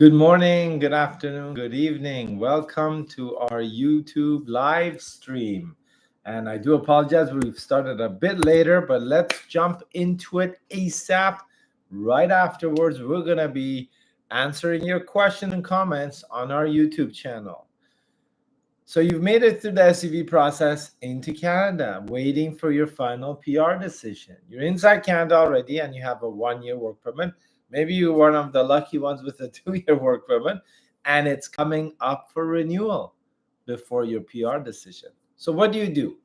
Good morning, good afternoon, good evening. Welcome to our YouTube live stream. And I do apologize, we've started a bit later, but let's jump into it ASAP. Right afterwards, we're going to be answering your questions and comments on our YouTube channel. So you've made it through the SUV process into Canada, waiting for your final PR decision. You're inside Canada already and you have a 1-year work permit. Maybe you're one of the lucky ones with a 2-year work permit, and it's coming up for renewal before your PR decision. So what do?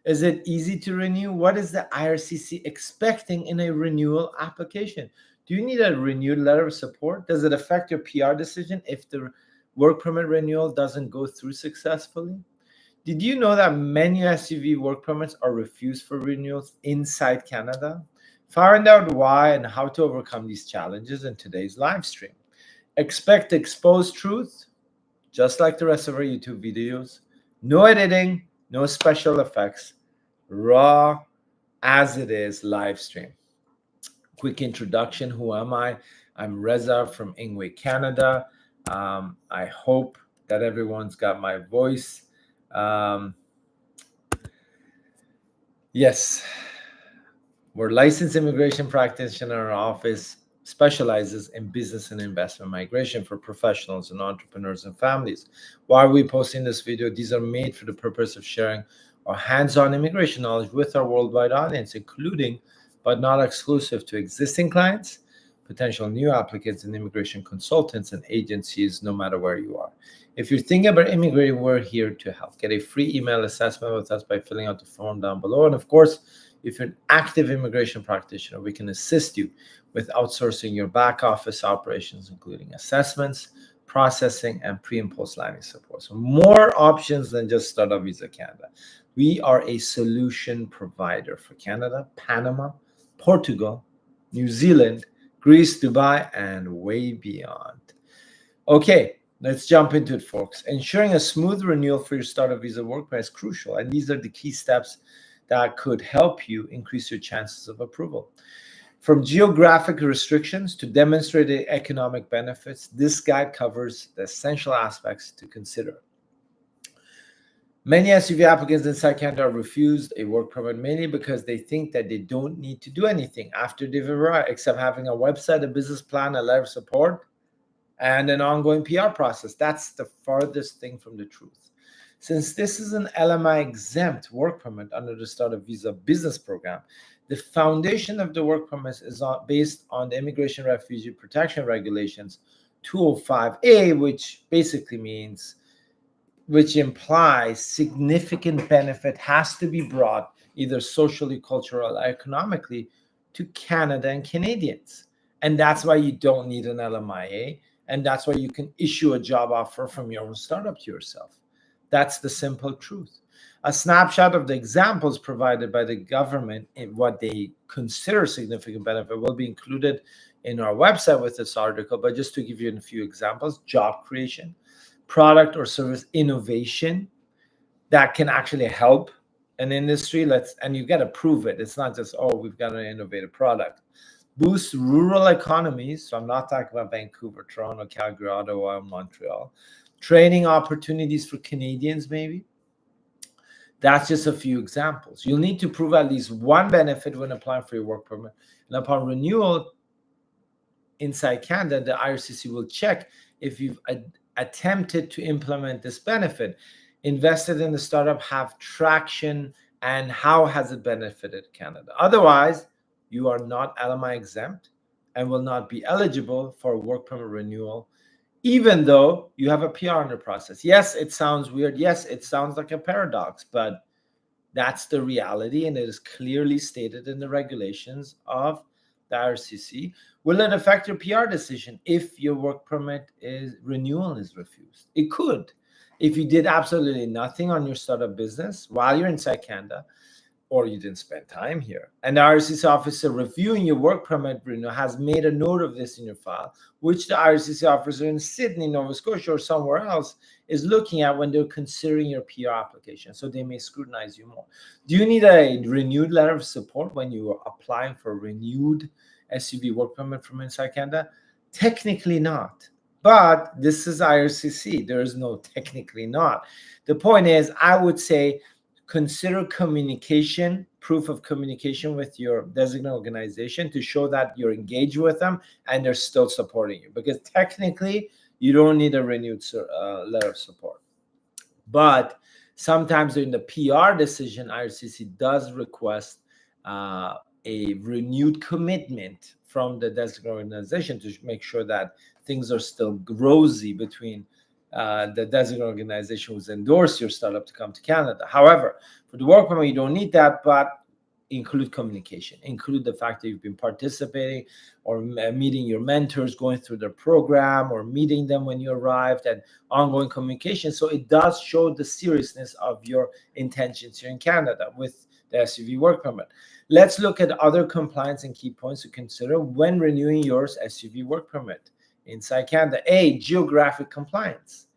Is it easy to renew? What is the IRCC expecting in a renewal application? Do you need a renewed letter of support? Does it affect your PR decision if the work permit renewal doesn't go through successfully? Did you know that many SUV work permits are refused for renewals inside Canada? Find out why and how to overcome these challenges in today's live stream. Expect exposed truth, just like the rest of our YouTube videos. No editing, no special effects, raw as it is live stream. Quick introduction, who am I? I'm Reza from Ingwe, Canada. I hope that everyone's got my voice. Yes, we're licensed immigration practitioner. Our office specializes in business and investment migration for professionals and entrepreneurs and families. Why are we posting this video? These are made for the purpose of sharing our hands-on immigration knowledge with our worldwide audience, including but not exclusive to existing clients, potential new applicants, and immigration consultants and agencies, no matter where you are. If you're thinking about immigrating, we're here to help. Get a free email assessment with us by filling out the form down below. And of course, if you're an active immigration practitioner, we can assist you with outsourcing your back office operations, including assessments, processing, and pre and post landing support. So more options than just Startup Visa Canada. We are a solution provider for Canada, Panama, Portugal, New Zealand, Greece, Dubai, and way beyond. Okay, let's jump into it, folks. Ensuring a smooth renewal for your Startup Visa work permit is crucial, and these are the key steps that could help you increase your chances of approval. From geographic restrictions to demonstrated economic benefits, this guide covers the essential aspects to consider. Many SUV applicants inside Canada are refused a work permit mainly because they think that they don't need to do anything after they've arrived, except having a website, a business plan, a letter of support, and an ongoing PR process. That's the farthest thing from the truth. Since this is an LMI-exempt work permit under the Startup Visa business program, the foundation of the work permit is based on the Immigration Refugee Protection Regulations 205A, which basically means, which implies significant benefit has to be brought either socially, culturally, or economically to Canada and Canadians. And that's why you don't need an LMIA, and that's why you can issue a job offer from your own startup to yourself. That's the simple truth. A snapshot of the examples provided by the government in what they consider significant benefit will be included in our website with this article. But just to give you a few examples: job creation, product or service innovation that can actually help an industry. And you got to prove it. It's not just, oh, we've got an innovative product. Boost rural economies. So I'm not talking about Vancouver, Toronto, Calgary, Ottawa, Montreal. Training opportunities for Canadians, maybe. That's just a few examples. You'll need to prove at least one benefit when applying for your work permit. And upon renewal inside Canada, the IRCC will check if you've attempted to implement this benefit, invested in the startup, have traction, and how has it benefited Canada. Otherwise, you are not LMI exempt and will not be eligible for a work permit renewal, even though you have a PR under process. Yes, it sounds weird. Yes, it sounds like a paradox, but that's the reality, and it is clearly stated in the regulations of the IRCC. Will it affect your PR decision if your work permit renewal is refused? It could. If you did absolutely nothing on your startup business while you're inside Canada, or you didn't spend time here, and the IRCC officer reviewing your work permit renewal has made a note of this in your file, which the IRCC officer in Sydney, Nova Scotia, or somewhere else is looking at when they're considering your PR application. So they may scrutinize you more. Do you need a renewed letter of support when you are applying for a renewed SUV work permit from inside Canada? Technically not. But this is IRCC. There is no technically not. The point is, I would say consider communication, proof of communication with your designated organization to show that you're engaged with them and they're still supporting you. Because technically, you don't need a renewed letter of support. But sometimes in the PR decision, IRCC does request a renewed commitment from the designated organization to make sure that things are still rosy between the designated organization who's endorsed your startup to come to Canada. However, for the work permit, you don't need that, but include communication, include the fact that you've been participating or meeting your mentors, going through their program or meeting them when you arrived, and ongoing communication. So it does show the seriousness of your intentions here in Canada with the SUV work permit. Let's look at other compliance and key points to consider when renewing your SUV work permit inside Canada. A, geographic compliance.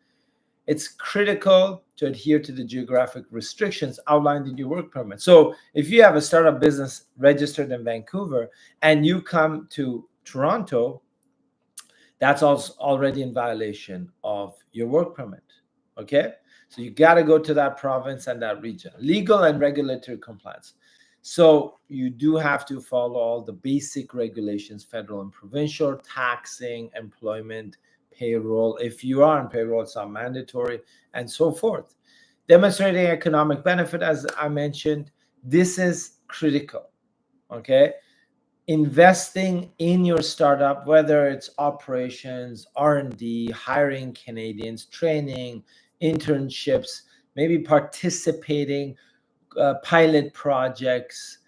It's critical to adhere to the geographic restrictions outlined in your work permit. So if you have a startup business registered in Vancouver and you come to Toronto, that's also already in violation of your work permit. Okay? So you got to go to that province and that region. Legal and regulatory compliance. So you do have to follow all the basic regulations, federal and provincial, taxing, employment, payroll. If you are on payroll, it's not mandatory, and so forth. Demonstrating economic benefit, as I mentioned, this is critical. Okay? Investing in your startup, whether it's operations, R&D, hiring Canadians, training, internships, maybe participating, pilot projects,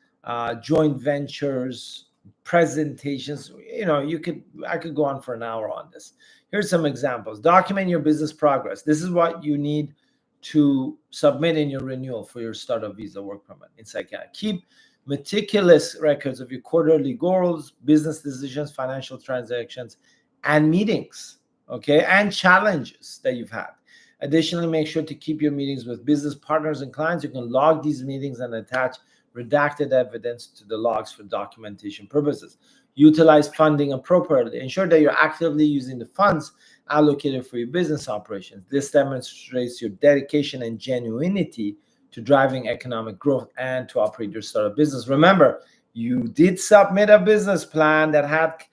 joint ventures, presentations. I could go on for an hour on this. Here's some examples. Document your business progress. This is what you need to submit in your renewal for your startup visa work permit inside Canada. Keep meticulous records of your quarterly goals, business decisions, financial transactions, and meetings, okay, and challenges that you've had. Additionally, make sure to keep your meetings with business partners and clients. You can log these meetings and attach redacted evidence to the logs for documentation purposes. Utilize funding appropriately. Ensure that you're actively using the funds allocated for your business operations. This demonstrates your dedication and genuinity to driving economic growth and to operate your startup business. Remember, you did submit a business plan that had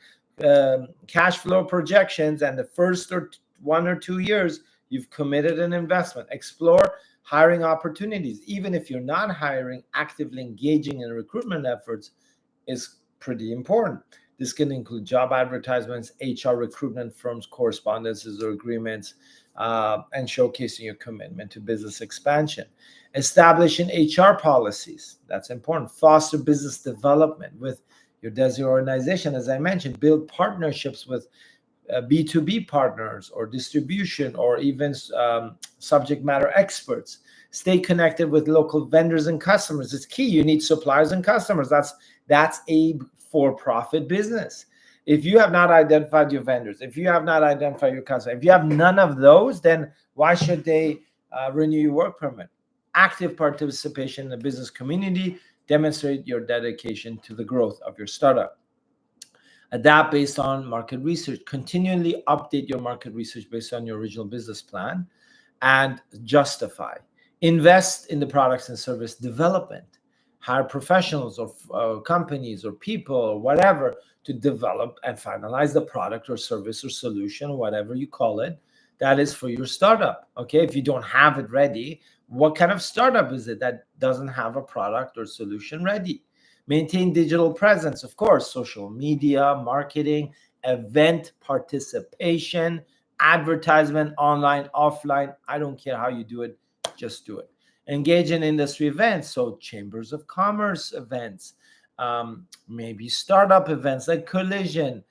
cash flow projections, and the first 1 or 2 years, you've committed an investment. Explore hiring opportunities. Even if you're not hiring, actively engaging in recruitment efforts is pretty important. This can include job advertisements, HR recruitment firms, correspondences or agreements, and showcasing your commitment to business expansion. Establishing HR policies. That's important. Foster business development with your designated organization. As I mentioned, build partnerships with B2B partners or distribution or even subject matter experts. Stay connected with local vendors and customers. It's key. You need suppliers and customers. That's a for-profit business. If you have not identified your vendors, if you have not identified your customers, if you have none of those, then why should they renew your work permit? Active participation in the business community. Demonstrate your dedication to the growth of your startup. Adapt based on market research. Continually update your market research based on your original business plan, and justify. Invest in the products and service development. Hire professionals or companies or people or whatever to develop and finalize the product or service or solution, or whatever you call it, that is for your startup. Okay, if you don't have it ready, what kind of startup is it that doesn't have a product or solution ready? Maintain digital presence, of course, social media, marketing, event participation, advertisement, online, offline. I don't care how you do it, just do it. Engage in industry events, so chambers of commerce events, maybe startup events like Collision.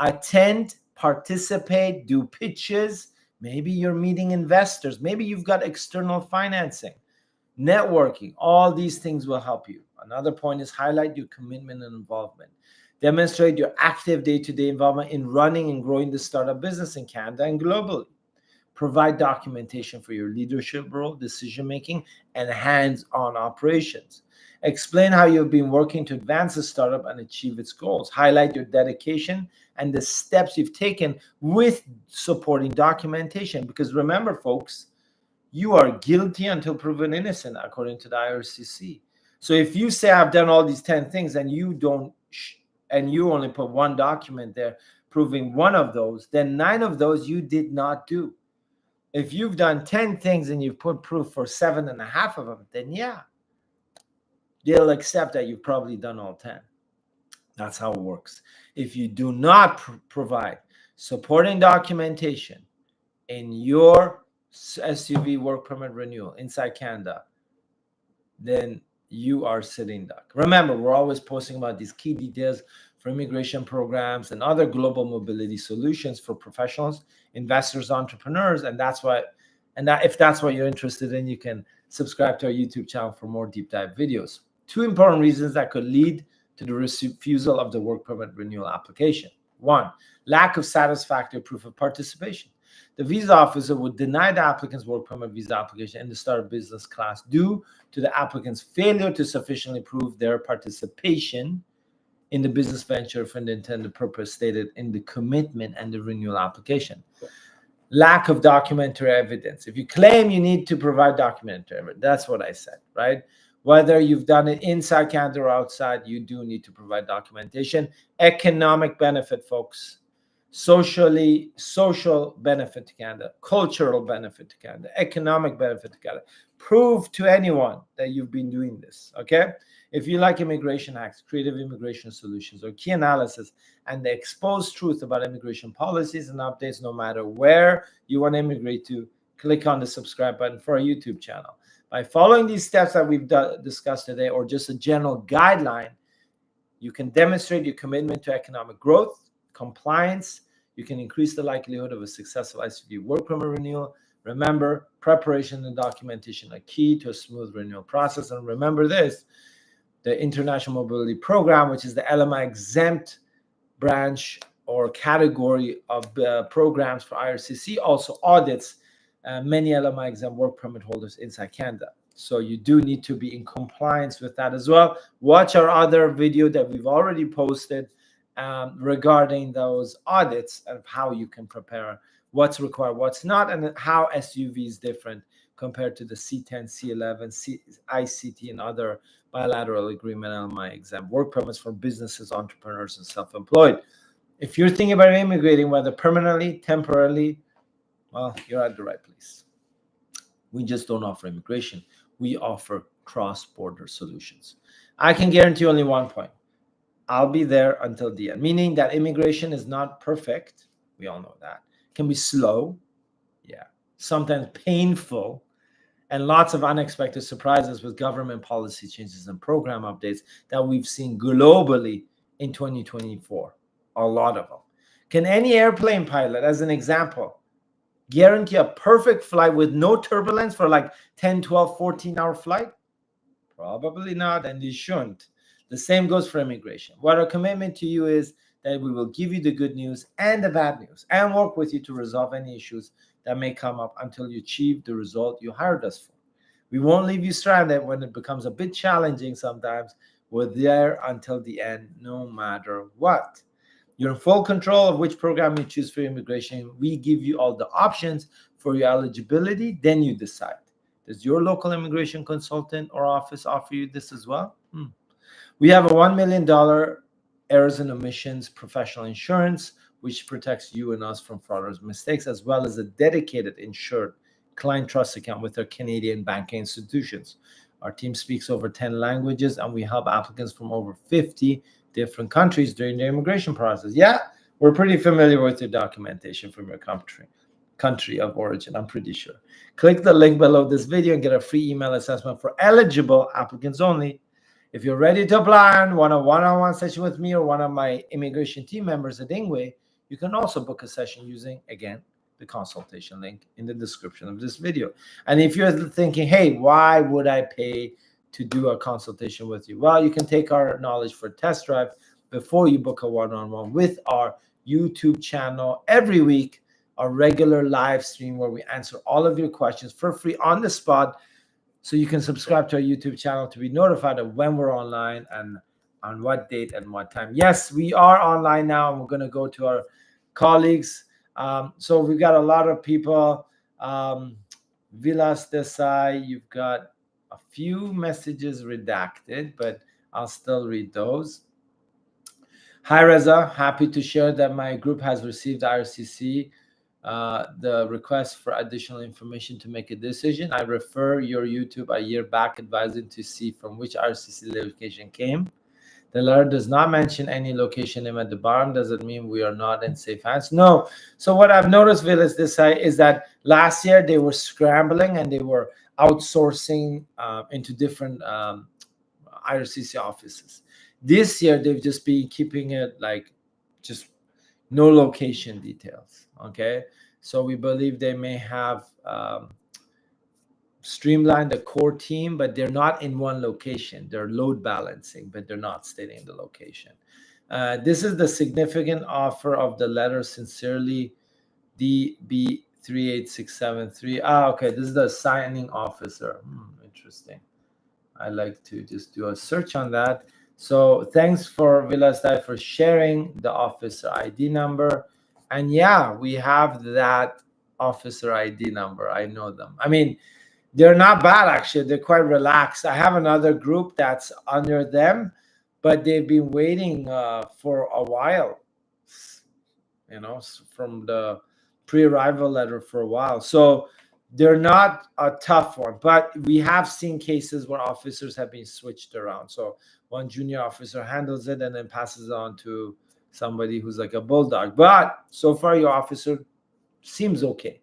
Attend, participate, do pitches. Maybe you're meeting investors. Maybe you've got external financing. Networking, all these things will help you. Another point is highlight your commitment and involvement. Demonstrate your active day-to-day involvement in running and growing the startup business in Canada and globally. Provide documentation for your leadership role, decision-making, and hands-on operations. Explain how you've been working to advance the startup and achieve its goals. Highlight your dedication and the steps you've taken with supporting documentation. Because remember, folks, you are guilty until proven innocent, according to the IRCC. So if you say I've done all these 10 things and you don't, and you only put one document there proving one of those, then 9 of those you did not do. If you've done 10 things and you've put proof for 7.5 of them, then yeah, they'll accept that you've probably done all 10. That's how it works. If you do not provide supporting documentation in your SUV work permit renewal inside Canada, then you are sitting duck. Remember, we're always posting about these key details for immigration programs and other global mobility solutions for professionals, investors, entrepreneurs, and if that's what you're interested in, you can subscribe to our YouTube channel for more deep dive videos. 2 important reasons that could lead to the refusal of the work permit renewal application. 1, lack of satisfactory proof of participation. The visa officer would deny the applicant's work permit visa application in the startup business class due to the applicant's failure to sufficiently prove their participation in the business venture for the intended purpose stated in the commitment and the renewal application. Lack of documentary evidence. If you claim you need to provide documentary evidence, that's what I said, right? Whether you've done it inside Canada or outside, you do need to provide documentation. Economic benefit, folks. Social benefit to Canada, cultural benefit to Canada, economic benefit to Canada. Prove to anyone that you've been doing this, okay? If you like immigration hacks, creative immigration solutions, or key analysis and the exposed truth about immigration policies and updates, no matter where you want to immigrate to, click on the subscribe button for our YouTube channel. By following these steps that we've discussed today, or just a general guideline, you can demonstrate your commitment to economic growth, compliance. You can increase the likelihood of a successful ICV work permit renewal. Remember, preparation and documentation are key to a smooth renewal process. And remember this, the International Mobility Program, which is the LMI-exempt branch or category of programs for IRCC, also audits many LMI-exempt work permit holders inside Canada. So you do need to be in compliance with that as well. Watch our other video that we've already posted regarding those audits of how you can prepare, what's required, what's not, and how SUV is different compared to the C10, C11, ICT, and other bilateral agreement LMI-exempt work permits for businesses, entrepreneurs, and self-employed. If you're thinking about immigrating, whether permanently, temporarily, well, you're at the right place. We just don't offer immigration. We offer cross-border solutions. I can guarantee only one point. I'll be there until the end, meaning that immigration is not perfect. We all know that. It can be slow, yeah, sometimes painful, and lots of unexpected surprises with government policy changes and program updates that we've seen globally in 2024, a lot of them. Can any airplane pilot, as an example, guarantee a perfect flight with no turbulence for like 10, 12, 14-hour flight? Probably not, and you shouldn't. The same goes for immigration. What our commitment to you is that we will give you the good news and the bad news and work with you to resolve any issues that may come up until you achieve the result you hired us for. We won't leave you stranded when it becomes a bit challenging sometimes. We're there until the end, no matter what. You're in full control of which program you choose for immigration. We give you all the options for your eligibility, then you decide. Does your local immigration consultant or office offer you this as well? We have a $1 million errors and omissions professional insurance, which protects you and us from fraud or mistakes, as well as a dedicated insured client trust account with our Canadian banking institutions. Our team speaks over 10 languages, and we help applicants from over 50 different countries during the immigration process. Yeah, we're pretty familiar with your documentation from your country of origin, I'm pretty sure. Click the link below this video and get a free email assessment for eligible applicants only. If you're ready to apply and want a one-on-one session with me or one of my immigration team members at Ingwe, you can also book a session using, again, the consultation link in the description of this video. And if you're thinking, hey, why would I pay to do a consultation with you? Well, you can take our knowledge for a test drive before you book a one-on-one with our YouTube channel every week our regular live stream where we answer all of your questions for free on the spot. So you can subscribe to our YouTube channel to be notified of when we're online and on what date and what time. Yes, we are online now, and we're going to go to our colleagues. So we've got a lot of people. Vilas Desai, you've got a few messages redacted, but I'll still read those. Hi, Reza. Happy to share that my group has received IRCC the request for additional information to make a decision. I refer your YouTube a year back advising to see from which IRCC location came. The letter does not mention any location name at the bottom. Does it mean we are not in safe hands? No. So what I've noticed, Vilas, is that last year they were scrambling and they were outsourcing into different IRCC offices. This year they've just been keeping it like just no location details. Okay, so we believe they may have streamlined the core team, but they're not in one location. They're load balancing, but they're not stating the location. This is the significant offer of the letter. Sincerely, DB38673. Okay, this is the signing officer. Interesting. I like to just do a search on that. So thanks for Vilastai for sharing the officer ID number. And yeah, we have that officer ID number. I know them. I mean, they're not bad, actually. They're quite relaxed. I have another group that's under them, but they've been waiting for a while, you know, from the pre-arrival letter for a while. So they're not a tough one, but we have seen cases where officers have been switched around. So one junior officer handles it and then passes it on to somebody who's like a bulldog. But so far, your officer seems okay.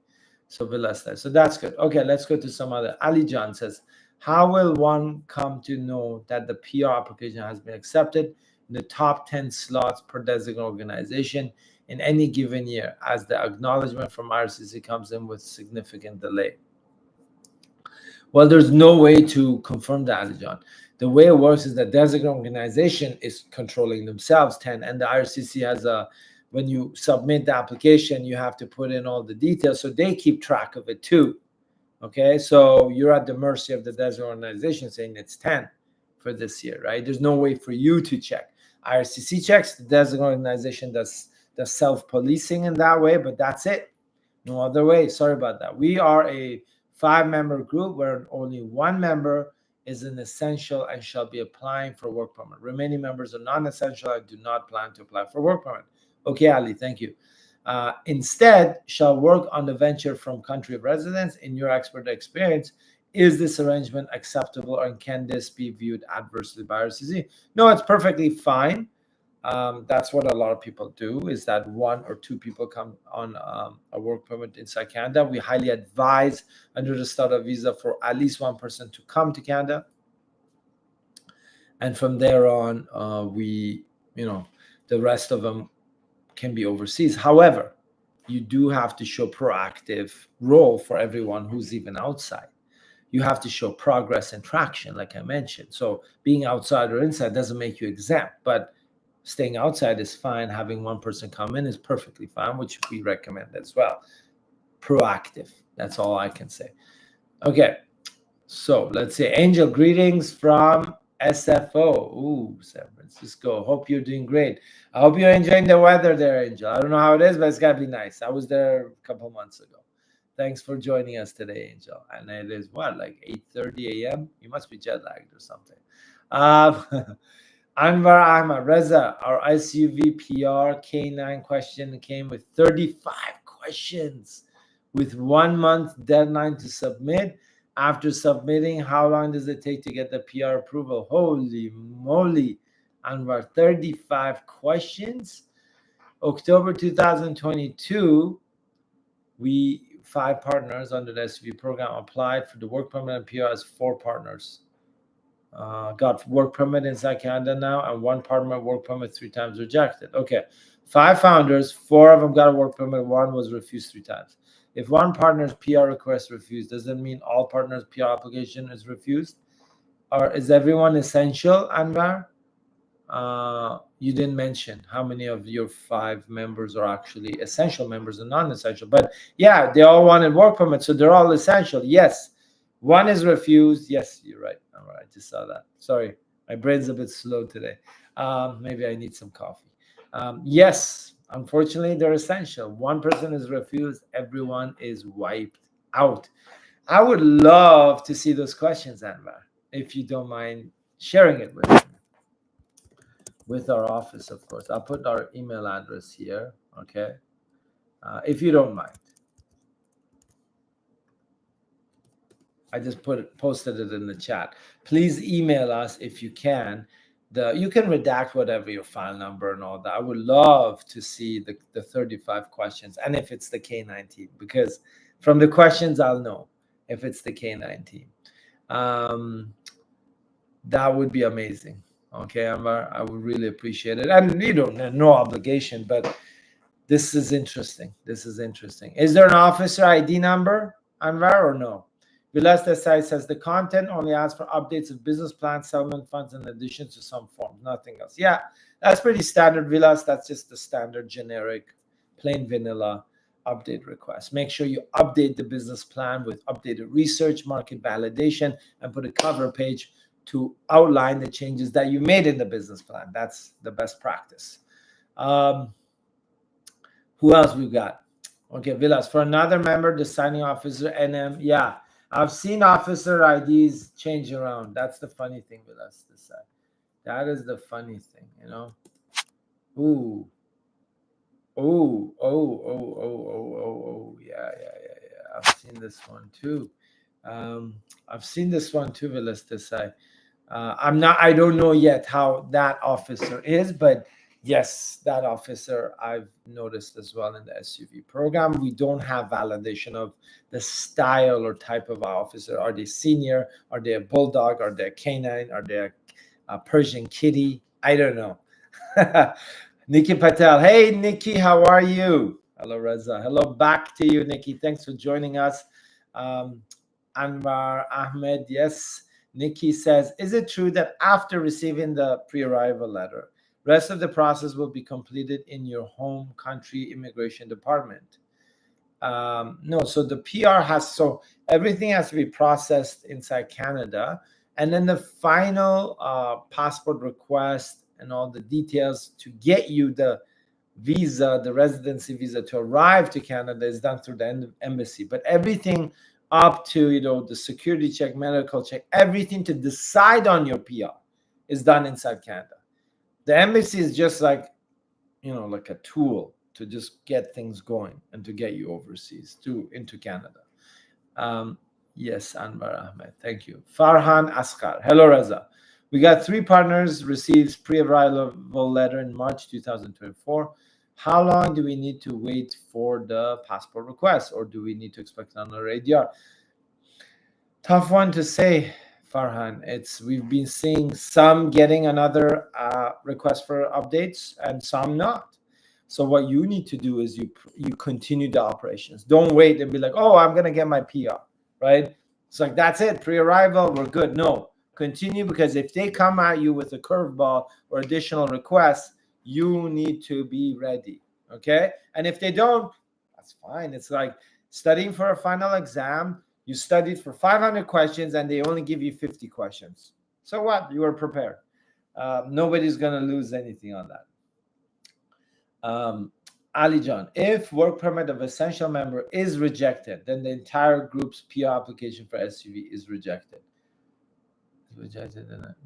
So so that's good. Okay, let's go to some other. Ali John says, how will one come to know that the PR application has been accepted in the top 10 slots per designated organization in any given year, as the acknowledgement from IRCC comes in with significant delay? Well, there's no way to confirm that, Ali John. The way it works is that designated organization is controlling themselves 10, and the IRCC has a, when you submit the application, you have to put in all the details, so they keep track of it too. Okay, so you're at the mercy of the designated organization saying it's 10 for this year, right? There's no way for you to check. IRCC checks, the designated organization does the self-policing in that way, but that's it. No other way. Sorry about that. We are a 5-member group where only one member is an essential and shall be applying for work permit. Remaining members are non-essential and do not plan to apply for work permit. Okay, Ali, thank you. Instead, shall work on the venture from country of residence. In your expert experience, is this arrangement acceptable, and can this be viewed adversely by IRCC? No, it's perfectly fine. That's what a lot of people do, is that 1 or 2 people come on a work permit inside Canada. We highly advise under the startup visa for at least 1 person to come to Canada. And from there on, the rest of them can be overseas. However, you do have to show proactive role for everyone who's even outside. You have to show progress and traction, like I mentioned. So being outside or inside doesn't make you exempt, but staying outside is fine. Having 1 person come in is perfectly fine, which we recommend as well. Proactive. That's all I can say. Okay. So let's say Angel, greetings from SFO. Ooh, San Francisco. Hope you're doing great. I hope you're enjoying the weather there, Angel. I don't know how it is, but it's got to be nice. I was there a couple months ago. Thanks for joining us today, Angel. And it is what, like 8:30 a.m.? You must be jet lagged or something. Anwar Ahmad, Reza, our SUV PR K9 question came with 35 questions with 1 month deadline to submit. After submitting, how long does it take to get the PR approval? Holy moly, Anwar, 35 questions. October 2022, 5 partners under the SUV program applied for the work permit and PR as 4 partners. Got work permit inside Canada now, and 1 partner work permit 3 times rejected. Okay, 5 founders, 4 of them got a work permit, 1 was refused 3 times. If 1 partner's PR request refused, does that mean all partners' PR application is refused? Or is everyone essential, Anwar? you didn't mention how many of your 5 members are actually essential members and non-essential. But yeah, they all wanted work permit, so they're all essential. Yes, one is refused. Yes, you're right. All right, I just saw that. Sorry, my brain's a bit slow today. Maybe I need some coffee. Yes, unfortunately, they're essential. One person is refused. Everyone is wiped out. I would love to see those questions, Anwar, if you don't mind sharing it with our office, of course. I'll put our email address here, okay? If you don't mind. I just posted it in the chat. Please email us if you can. You can redact whatever your file number and all that. I would love to see the 35 questions, and if it's the K-19, because from the questions I'll know if it's the K-19. That would be amazing. Okay, Amar, I would really appreciate it. And no obligation, but this is interesting. This is interesting. Is there an officer ID number, Anwar, or no? Vilas Desai says the content only asks for updates of business plans, settlement funds, in addition to some forms, nothing else. Yeah, that's pretty standard, Vilas. That's just the standard, generic, plain vanilla update request. Make sure you update the business plan with updated research, market validation, and put a cover page to outline the changes that you made in the business plan. That's the best practice. Who else we got? Okay, Vilas. For another member, the signing officer, NM. Yeah, I've seen officer IDs change around. That's the funny thing, Vilas. That is the funny thing, you know. Ooh. Oh. Yeah. I've seen this one too. Vilas Desai. I don't know yet how that officer is, but yes, that officer I've noticed as well in the SUV program. We don't have validation of the style or type of officer. Are they senior? Are they a bulldog? Are they a canine? Are they a Persian kitty? I don't know. Nikki Patel. Hey, Nikki, how are you? Hello, Reza. Hello back to you, Nikki. Thanks for joining us. Anwar Ahmed. Yes. Nikki says, is it true that after receiving the pre-arrival letter, rest of the process will be completed in your home country immigration department? No, so the PR everything has to be processed inside Canada, and then the final passport request and all the details to get you the visa, the residency visa to arrive to Canada is done through the embassy. But everything up to the security check, medical check, everything to decide on your PR is done inside Canada. The embassy is just like a tool to just get things going and to get you overseas into Canada. Yes, Anwar Ahmed, thank you. Farhan Askar. Hello, Reza. We got 3 partners receives pre-arrival letter in March 2024. How long do we need to wait for the passport request, or do we need to expect another ADR? Tough one to say, Farhan. We've been seeing some getting another request for updates and some not. So what you need to do is you continue the operations. Don't wait and be like, oh, I'm gonna get my PR, right? It's like, that's it, pre-arrival, we're good. No, continue, because if they come at you with a curveball or additional requests, you need to be ready, okay? And if they don't, that's fine. It's like studying for a final exam. You studied for 500 questions and they only give you 50 questions. So what? You are prepared. Nobody's going to lose anything on that. Ali John, if work permit of essential member is rejected, then the entire group's PR application for SUV is rejected.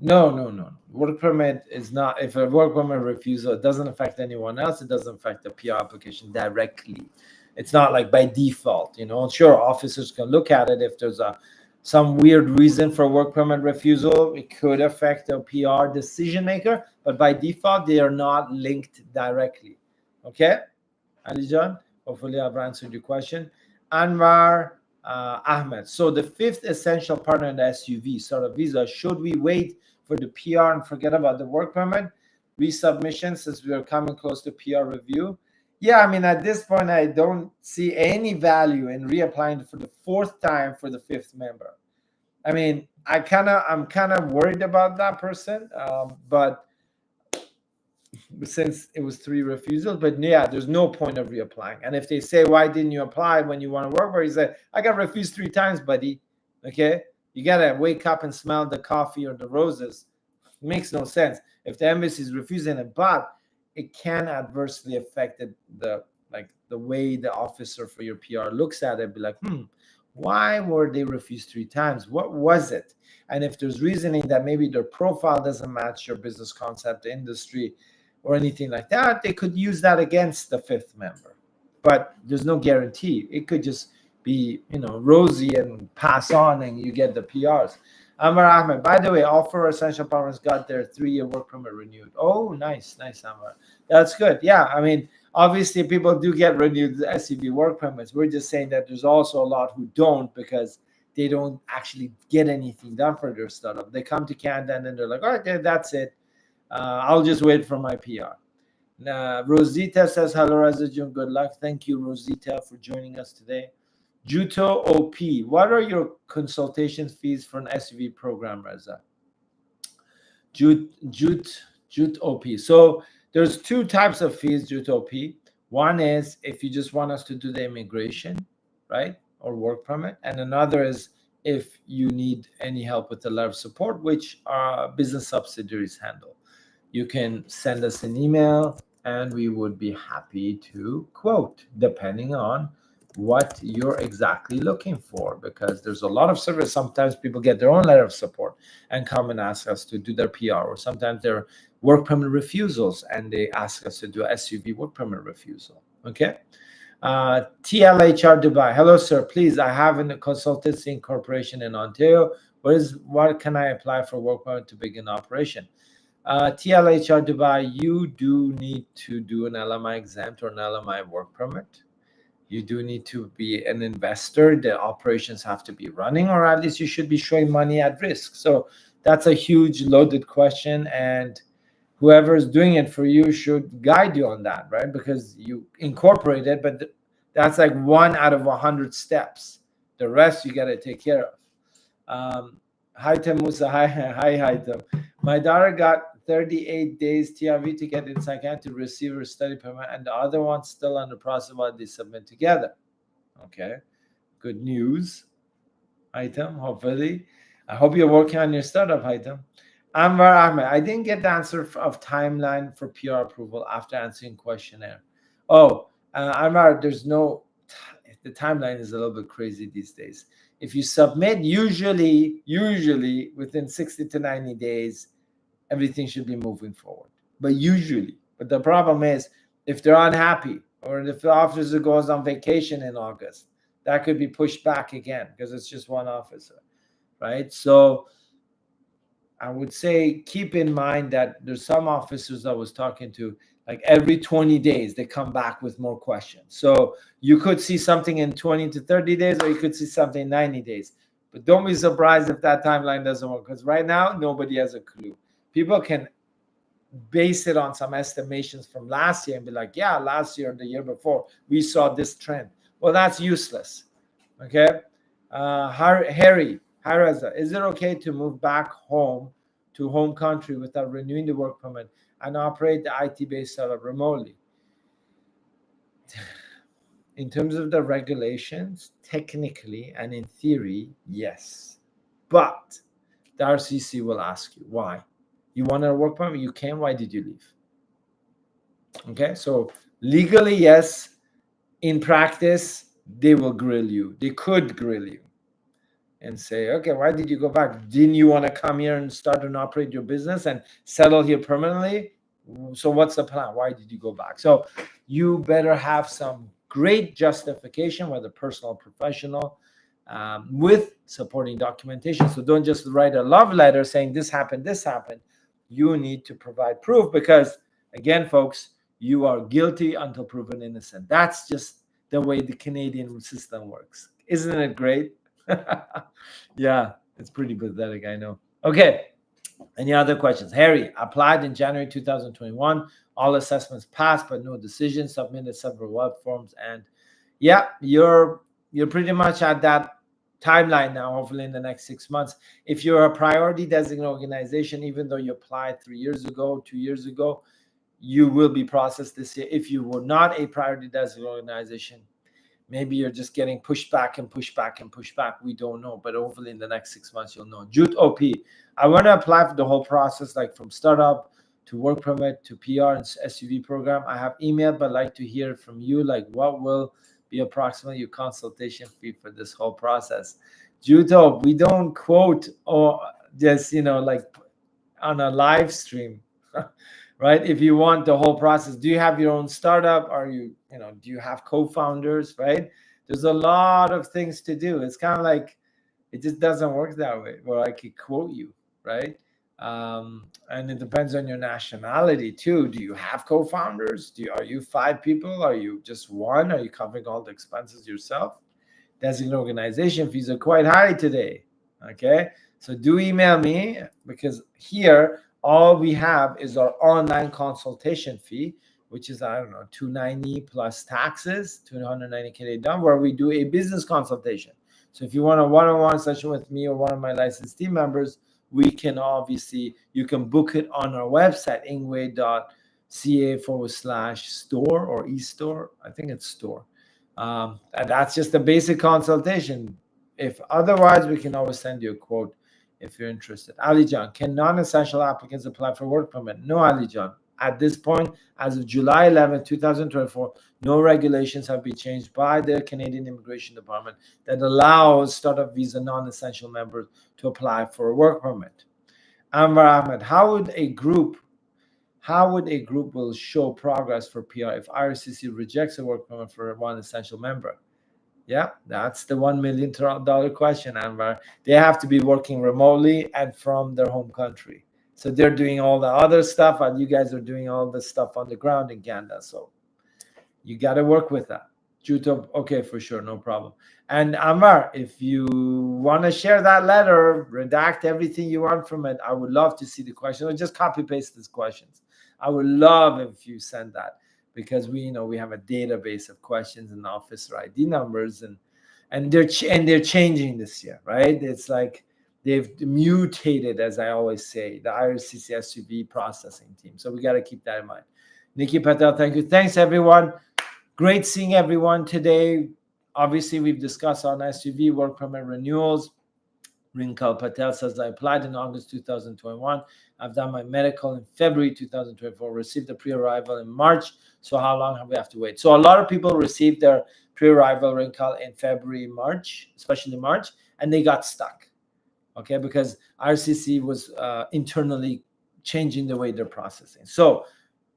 No. Work permit is not. If a work permit refusal, it doesn't affect anyone else. It doesn't affect the PR application directly. It's not like by default. Sure, officers can look at it if there's some weird reason for work permit refusal. It could affect the PR decision maker, but by default, they are not linked directly. Okay, Ali John. Hopefully, I've answered your question. Anwar Ahmed. So the 5th essential partner in the SUV sort of visa, should we wait for the PR and forget about the work permit resubmission since we are coming close to PR review? Yeah, I mean, at this point, I don't see any value in reapplying for the 4th time for the 5th member. I mean, I'm kind of worried about that person, but since it was 3 refusals. But yeah, there's no point of reapplying. And if they say, why didn't you apply when you want to work? Where he said, I got refused 3 times, buddy. Okay, you gotta wake up and smell the coffee or the roses. It makes no sense if the embassy is refusing it, but it can adversely affect the way the officer for your PR looks at it. Be like, why were they refused 3 times? What was it? And if there's reasoning that maybe their profile doesn't match your business concept, industry, or anything like that, they could use that against the 5th member. But there's no guarantee. It could just be, rosy and pass on and you get the PRs. Amar Ahmed, by the way, all 4 essential partners got their 3-year work permit renewed. Oh, nice, Amar. That's good. Yeah, I mean, obviously people do get renewed SUV work permits. We're just saying that there's also a lot who don't because they don't actually get anything done for their startup. They come to Canada and then they're like, all right, that's it. I'll just wait for my PR. Rosita says, hello, Razajun. Good luck. Thank you, Rosita, for joining us today. Juto OP, what are your consultation fees for an SUV program, Reza? Jute OP. So there's 2 types of fees, Jute OP. One is if you just want us to do the immigration, right, or work permit. And another is if you need any help with the letter of support, which business subsidiaries handle. You can send us an email and we would be happy to quote, depending on what you're exactly looking for, because there's a lot of service. Sometimes people get their own letter of support and come and ask us to do their PR, or sometimes they're work permit refusals and they ask us to do a SUV work permit refusal. Okay. TLHR Dubai, hello sir, please, I have a consultancy incorporation in Ontario. What can I apply for work permit to begin operation? TLHR Dubai, you do need to do an LMI-exempt or an LMI work permit. You do need to be an investor. The operations have to be running, or at least you should be showing money at risk. So that's a huge loaded question, and whoever is doing it for you should guide you on that, right? Because you incorporate it, but that's like 1 out of 100 steps. The rest you got to take care of. Haitam Musa, hi Haitam. My daughter got 38 days TRV to get inside Canada to receive her study permit, and the other one's still under process while they submit together. Okay, good news, Haitam. Hopefully, I hope you're working on your startup, Haitam. Anwar Ahmed, I didn't get the answer of timeline for PR approval after answering questionnaire. Oh, Anwar, there's no. The timeline is a little bit crazy these days. If you submit, usually within 60 to 90 days, everything should be moving forward. But the problem is if they're unhappy, or if the officer goes on vacation in August, that could be pushed back again because it's just one officer, right? So I would say keep in mind that there's some officers I was talking to, like every 20 days, they come back with more questions. So you could see something in 20 to 30 days, or you could see something in 90 days. But don't be surprised if that timeline doesn't work, because right now, nobody has a clue. People can base it on some estimations from last year and be like, yeah, last year or the year before, we saw this trend. Well, that's useless. Okay. Harry, Reza, is it okay to move back home to home country without renewing the work permit and operate the IT-based startup remotely? In terms of the regulations, technically and in theory, yes. But the RCC will ask you, why? You wanted a work permit, you can, why did you leave? Okay, so legally, yes. In practice, they will grill you. They could grill you and say, okay, why did you go back? Didn't you want to come here and start and operate your business and settle here permanently? So what's the plan? Why did you go back? So you better have some great justification, whether personal or professional, with supporting documentation. So don't just write a love letter saying this happened. You need to provide proof, because again, folks, you are guilty until proven innocent. That's just the way the Canadian system works. Isn't it great? Yeah, it's pretty pathetic, I know. Okay, any other questions? Harry, applied in January 2021. All assessments passed, but no decision. Submitted several web forms, and yeah, you're pretty much at that timeline now, hopefully in the next 6 months. If you're a priority designated organization, even though you applied 3 years ago, 2 years ago, you will be processed this year. If you were not a priority designated organization, maybe you're just getting pushed back and pushed back and pushed back. We don't know, but hopefully in the next 6 months, you'll know. Jute OP, I want to apply for the whole process, like from startup to work permit to PR and SUV program. I have emailed, but I'd like to hear from you, like what will be approximately your consultation fee for this whole process. Jute OP, we don't quote or just, like on a live stream. Right? If you want the whole process, do you have your own startup? Are you, do you have co-founders? Right? There's a lot of things to do. It's kind of like, it just doesn't work that way where I could quote you, right? And it depends on your nationality too. Do you have co-founders? Are you 5 people? Are you just 1? Are you covering all the expenses yourself? Designated organization fees are quite high today. Okay, so do email me, because here all we have is our online consultation fee, which is, I don't know, $290 plus taxes, $290 done, where we do a business consultation. So if you want a one-on-one session with me or one of my licensed team members, we can you can book it on our website, ingway.ca/store or e-store. I think it's store. And that's just a basic consultation. If otherwise, we can always send you a quote if you're interested. Ali John, can non-essential applicants apply for work permit? No, Ali John. At this point, as of July 11, 2024, no regulations have been changed by the Canadian Immigration Department that allows startup visa non-essential members to apply for a work permit. Anwar Ahmed, how would a group will show progress for PR if IRCC rejects a work permit for one essential member? Yeah, that's the $1 million question, Anwar. They have to be working remotely and from their home country. So they're doing all the other stuff, and you guys are doing all the stuff on the ground in Canada. So you got to work with that. Juto, okay, for sure, no problem. And Anwar, if you want to share that letter, redact everything you want from it, I would love to see the question, or just copy paste these questions. I would love if you send that, because we have a database of questions and officer ID numbers, and they're changing this year, right? It's like they've mutated, as I always say, the IRCC SUV processing team. So we got to keep that in mind. Nikki Patel, thank you. Thanks, everyone. Great seeing everyone today. Obviously, we've discussed on SUV work permit renewals. Rinkal Patel says, I applied in August 2021. I've done my medical in February 2024, received a pre-arrival in March. So how long have we have to wait? So a lot of people received their pre-arrival Rinkal in February, March, especially March, and they got stuck, okay, because RCC was internally changing the way they're processing. So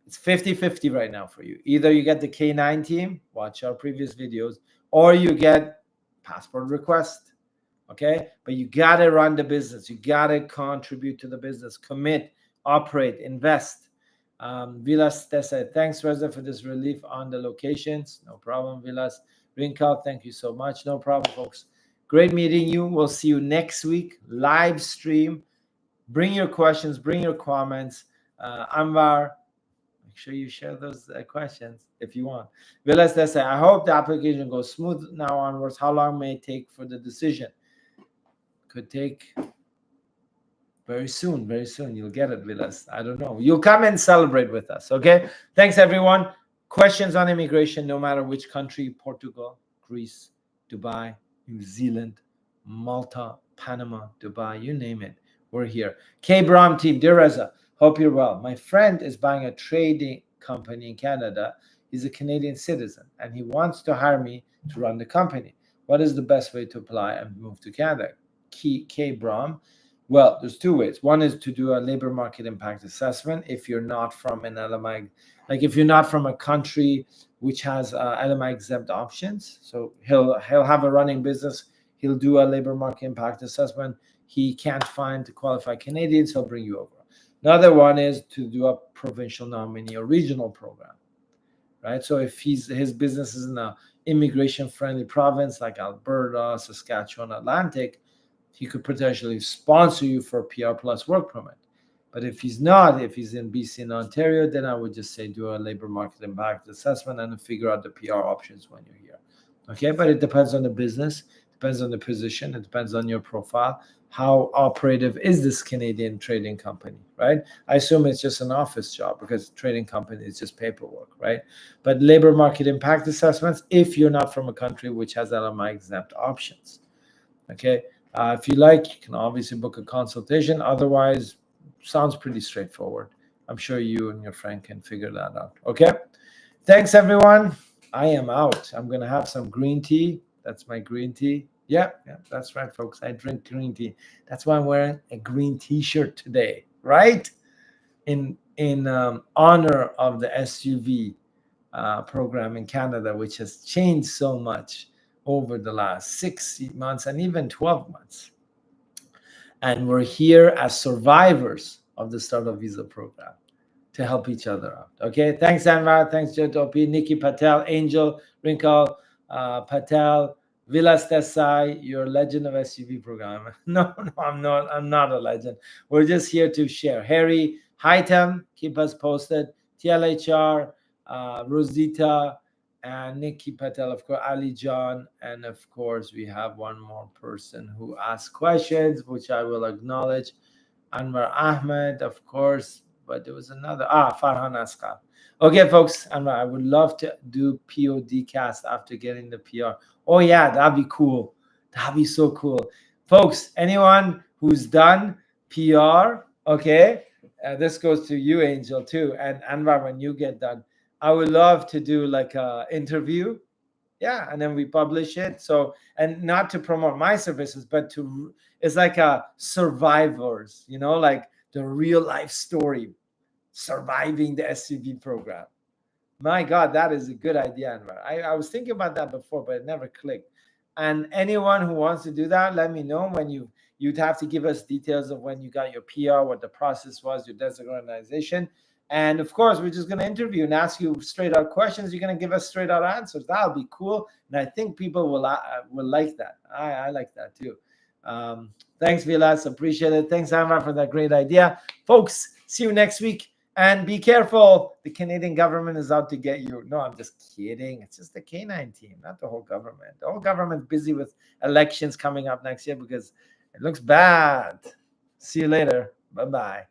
it's 50-50 right now for you. Either you get the K9 team, watch our previous videos, or you get passport request. Okay, but you got to run the business. You got to contribute to the business, commit, operate, invest. Vilas Tessa, thanks, Reza, for this relief on the locations. No problem, Vilas. Rinkal, thank you so much. No problem, folks. Great meeting you. We'll see you next week, live stream. Bring your questions, bring your comments. Anwar, make sure you share those questions if you want. Vilas Tessa, I hope the application goes smooth now onwards. How long may it take for the decision? Could take very soon. You'll get it, Vilas. I don't know. You'll come and celebrate with us, okay? Thanks, everyone. Questions on immigration, no matter which country, Portugal, Greece, Dubai, New Zealand, Malta, Panama, Dubai, you name it. We're here. K. Brahm team, dear Reza, hope you're well. My friend is buying a trading company in Canada. He's a Canadian citizen, and he wants to hire me to run the company. What is the best way to apply and move to Canada? K. Brahm. Well, there's 2 ways. One is to do a labor market impact assessment if you're not from an LMI, like if you're not from a country which has LMI-exempt options. So he'll have a running business. He'll do a labor market impact assessment. He can't find qualified Canadians. He'll bring you over. Another one is to do a provincial nominee or regional program, right? So if his business is in a immigration-friendly province like Alberta, Saskatchewan, Atlantic, he could potentially sponsor you for a PR plus work permit. But if he's not, if he's in BC and Ontario, then I would just say do a labor market impact assessment and figure out the PR options when you're here. Okay, but it depends on the business, depends on the position, it depends on your profile. How operative is this Canadian trading company, right? I assume it's just an office job because trading company is just paperwork, right? But labor market impact assessments, if you're not from a country which has LMI exempt options, okay? If you like, you can obviously book a consultation. Otherwise, sounds pretty straightforward. I'm sure you and your friend can figure that out, okay? Thanks, everyone. I am out. I'm going to have some green tea. That's my green tea. Yeah, that's right, folks. I drink green tea. That's why I'm wearing a green t-shirt today, right? In honor of the SUV program in Canada, which has changed so much over the last 6 months and even 12 months. And we're here as survivors of the startup visa program to help each other out. Okay, thanks, Anwar. Thanks, Jyotopi, Nikki Patel, Angel, Wrinkle, Patel, Vilas Desai. You're a legend of SUV program. No, I'm not. I'm not a legend. We're just here to share. Harry, Hightam, keep us posted. TLHR, Rosita, and Nikki Patel, of course, Ali John, and of course, we have one more person who asked questions, which I will acknowledge. Anwar Ahmed, of course, but there was another, Farhan Askar. Okay, folks, Anwar, I would love to do POD cast after getting the PR. Oh, yeah, that'd be cool. That'd be so cool. Folks, anyone who's done PR, okay, this goes to you, Angel, too, and Anwar, when you get done, I would love to do like a interview. Yeah, and then we publish it. So, and not to promote my services, but to, it's like a survivors, you know, like the real life story, surviving the SUV program. My God, that is a good idea, Anwar. I was thinking about that before, but it never clicked. And anyone who wants to do that, let me know. When you'd have to give us details of when you got your PR, what the process was, your designation organization. And of course, we're just going to interview and ask you straight out questions. You're going to give us straight out answers. That'll be cool. And I think people will like that. I like that too. Thanks, Vilas. Appreciate it. Thanks, Anwar, for that great idea. Folks, see you next week. And be careful. The Canadian government is out to get you. No, I'm just kidding. It's just the K9 team, not the whole government. The whole government's busy with elections coming up next year because it looks bad. See you later. Bye-bye.